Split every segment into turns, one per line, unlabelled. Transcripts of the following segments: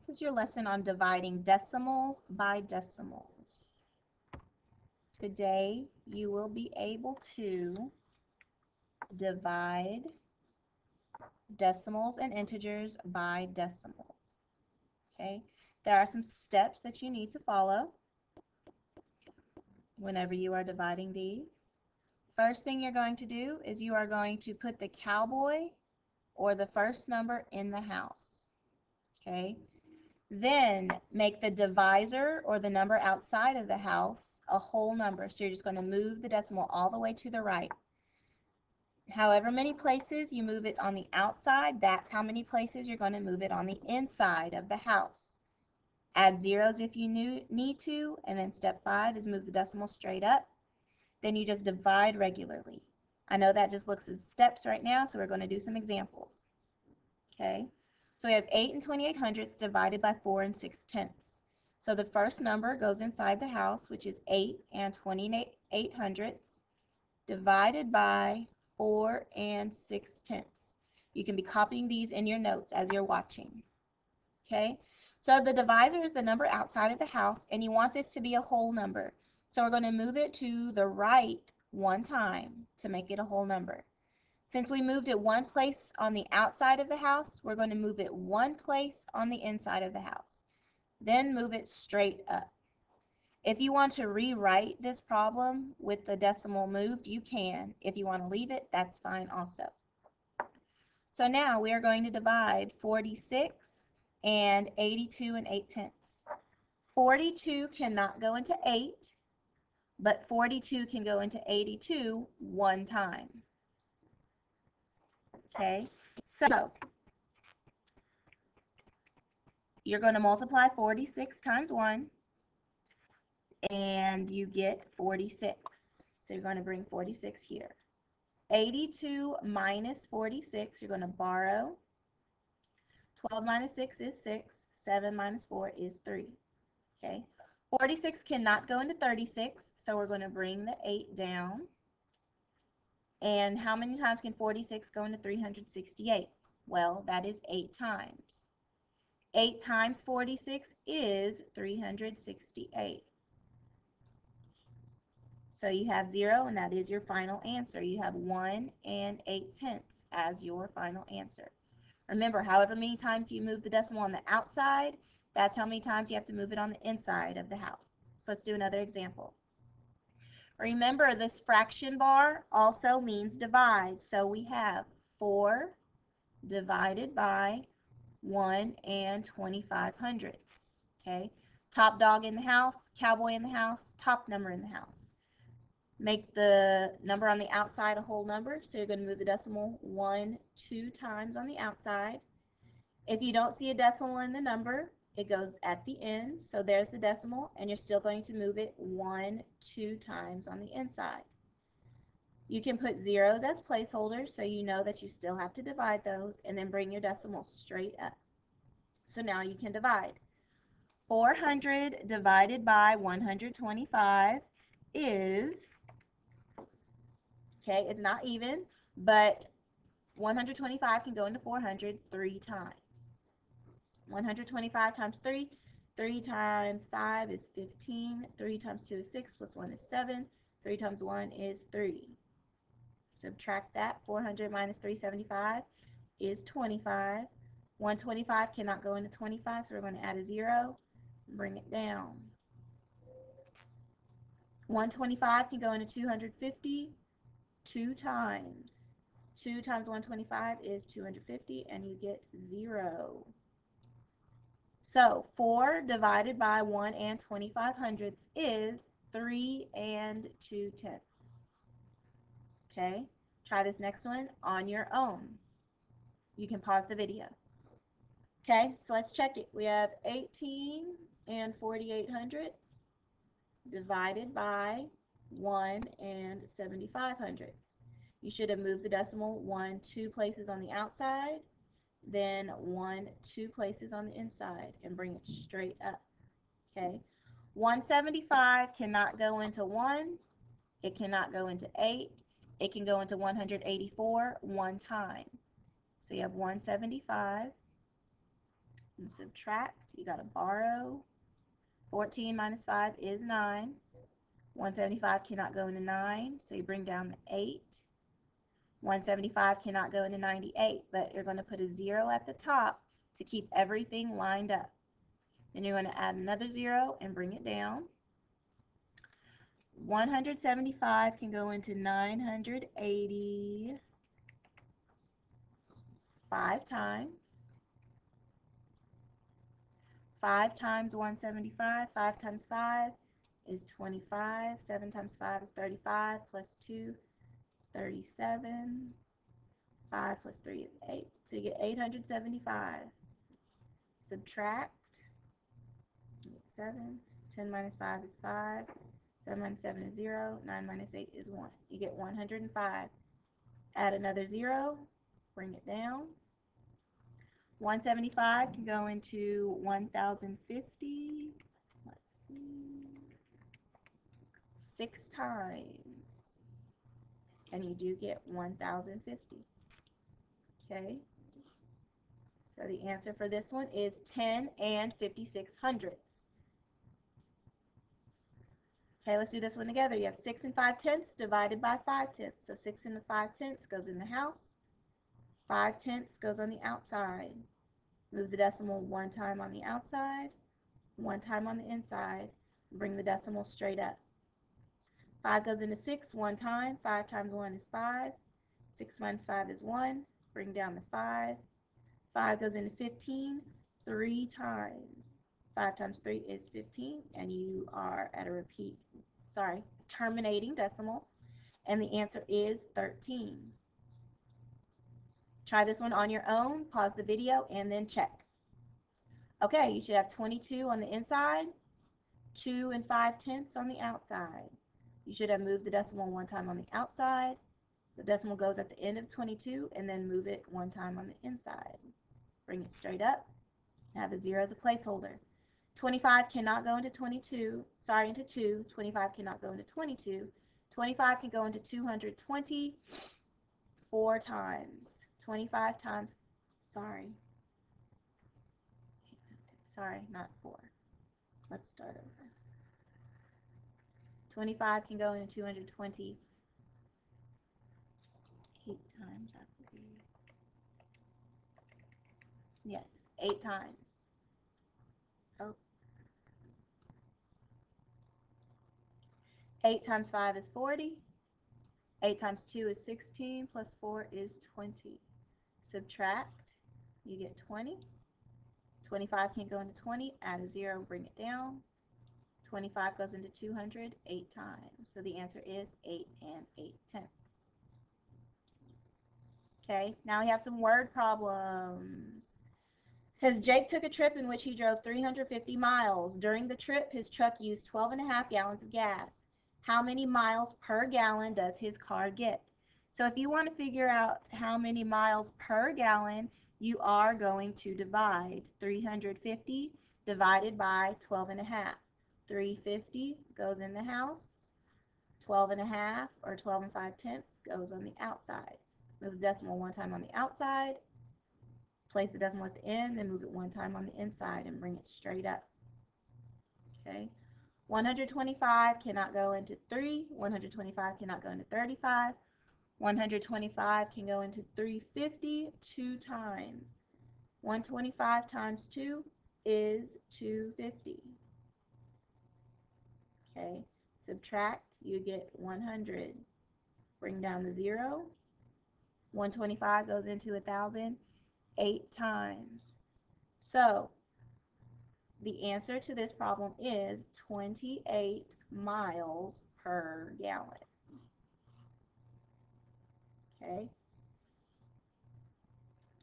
This is your lesson on dividing decimals by decimals. Today, you will be able to divide decimals and integers by decimals. Okay? There are some steps that you need to follow whenever you are dividing these. First thing you're going to do is you are going to put the cowboy or the first number in the house. Okay? Then make the divisor or the number outside of the house a whole number. So you're just going to move the decimal all the way to the right. However many places you move it on the outside, that's how many places you're going to move it on the inside of the house. Add zeros if you need to, and then step 5 is move the decimal straight up. Then you just divide regularly. I know that just looks as steps right now, so we're going to do some examples. Okay? So we have 8 and 28 hundredths divided by 4 and 6 tenths. So the first number goes inside the house, which is 8 and 28 hundredths, divided by 4 and 6 tenths. You can be copying these in your notes as you're watching. Okay? So the divisor is the number outside of the house, and you want this to be a whole number. So we're going to move it to the right one time to make it a whole number. Since we moved it one place on the outside of the house, we're going to move it one place on the inside of the house. Then move it straight up. If you want to rewrite this problem with the decimal moved, you can. If you want to leave it, that's fine also. So now we are going to divide 46 and 82 and 8 tenths. 42 cannot go into 8, but 42 can go into 82 one time. Okay, so you're going to multiply 46 times 1, and you get 46. So you're going to bring 46 here. 82 minus 46, you're going to borrow. 12 minus 6 is 6. 7 minus 4 is 3. Okay, 46 cannot go into 36, so we're going to bring the 8 down. And how many times can 46 go into 368? Well, that is 8 times. 8 times 46 is 368. So you have 0, and that is your final answer. You have 1 and 8 tenths as your final answer. Remember, however many times you move the decimal on the outside, that's how many times you have to move it on the inside of the house. So let's do another example. Remember, this fraction bar also means divide. So we have 4 divided by 1 and 25 hundredths. Okay, top dog in the house, cowboy in the house, top number in the house. Make the number on the outside a whole number. So you're going to move the decimal 1, 2 times on the outside. If you don't see a decimal in the number, it goes at the end. So there's the decimal, and you're still going to move it 1, 2 times on the inside. You can put zeros as placeholders so you know that you still have to divide those, and then bring your decimal straight up. So now you can divide. 400 divided by 125 is, okay, it's not even, but 125 can go into 400 3 times. 125 times 3, 3 times 5 is 15, 3 times 2 is 6, plus 1 is 7, 3 times 1 is 3. Subtract that, 400 minus 375 is 25. 125 cannot go into 25, so we're going to add a 0 and bring it down. 125 can go into 250 2 times. 2 times 125 is 250, and you get 0. So 4 divided by 1 and 25 hundredths is 3 and 2 tenths. Okay, try this next one on your own. You can pause the video. Okay, so let's check it. We have 18 and 48 hundredths divided by 1 and 75 hundredths. You should have moved the decimal 1, 2 places on the outside, then 1, 2 places on the inside, and bring it straight up. Okay, 175 cannot go into 1, it cannot go into 8, it can go into 184 one time. So you have 175 and subtract. You got to borrow. 14 minus 5 is 9. 175 cannot go into 9, so you bring down the 8. 175 cannot go into 98, but you're going to put a 0 at the top to keep everything lined up. Then you're going to add another 0 and bring it down. 175 can go into 980 5 times. 5 times 175, 5 times 5 is 25. 7 times 5 is 35, plus 2 is 37. 5 plus 3 is 8. So you get 875. Subtract. You get 7. 10 minus 5 is 5. 7 minus 7 is 0. 9 minus 8 is 1. You get 105. Add another 0. Bring it down. 175 can go into 1050. Let's see. 6 times. And you do get 1050. Okay. So the answer for this one is 10 and 56 hundredths. Okay, let's do this one together. You have 6 and 5 tenths divided by 5 tenths. So 6 and 5 tenths goes in the house. 5 tenths goes on the outside. Move the decimal 1 time on the outside, 1 time on the inside. Bring the decimal straight up. 5 goes into 6 1 time. 5 times 1 is 5. 6 minus 5 is 1. Bring down the 5. 5 goes into 15 3 times. 5 times 3 is 15, and you are at a terminating decimal, and the answer is 13. Try this one on your own, pause the video, and then check. Okay, you should have 22 on the inside, 2 and 5 tenths on the outside. You should have moved the decimal 1 time on the outside. The decimal goes at the end of 22, and then move it 1 time on the inside. Bring it straight up. Have a 0 as a placeholder. 25 cannot go into 22. Sorry, into 2. 25 cannot go into 22. 25 can go into 220 4 times. 25 times, sorry, not 4. Let's start over. 25 can go into 220 8 times, I believe. Yes, 8 times. Oh. 8 times 5 is 40. 8 times 2 is 16, plus 4 is 20. Subtract, you get 20. 25 can't go into 20, add a 0, bring it down. 25 goes into 200 8 times. So the answer is 8 and 8 tenths. Okay, now we have some word problems. It says Jake took a trip in which he drove 350 miles. During the trip, his truck used 12.5 gallons of gas. How many miles per gallon does his car get? So if you want to figure out how many miles per gallon, you are going to divide 350 divided by 12.5. 350 goes in the house. 12.5 or 12 and 5 tenths goes on the outside. Move the decimal 1 time on the outside. Place the decimal at the end, then move it 1 time on the inside and bring it straight up. Okay. 125 cannot go into 3. 125 cannot go into 35. 125 can go into 350 2 times. 125 times 2 is 250. Okay. Subtract, you get 100. Bring down the 0. 125 goes into 1,000 8 times. So the answer to this problem is 28 miles per gallon. Okay.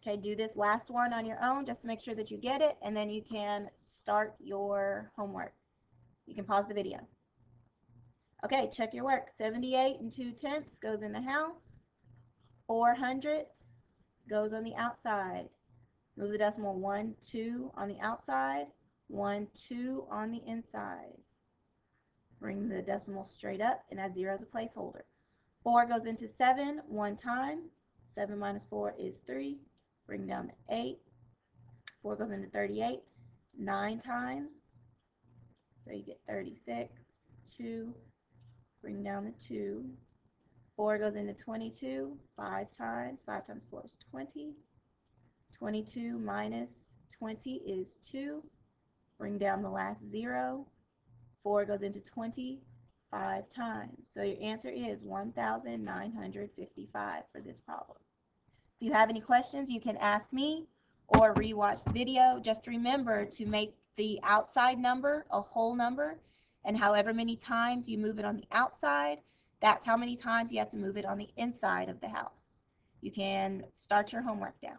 Okay, do this last one on your own just to make sure that you get it, and then you can start your homework. You can pause the video. Okay, check your work. 78 and 2 tenths goes in the house. 4 hundredths goes on the outside. Move the decimal 1, 2 on the outside, 1, 2 on the inside. Bring the decimal straight up and add 0 as a placeholder. 4 goes into 7 1 time. 7 minus 4 is 3. Bring down the 8. 4 goes into 38 9 times. So you get 36. 2, bring down the 2. 4 goes into 22 5 times. 5 times 4 is 20. 22 minus 20 is 2. Bring down the last 0. 4 goes into 20 5 times. So your answer is 1,955 for this problem. If you have any questions, you can ask me or rewatch the video. Just remember to make the outside number a whole number, and however many times you move it on the outside, that's how many times you have to move it on the inside of the house. You can start your homework down.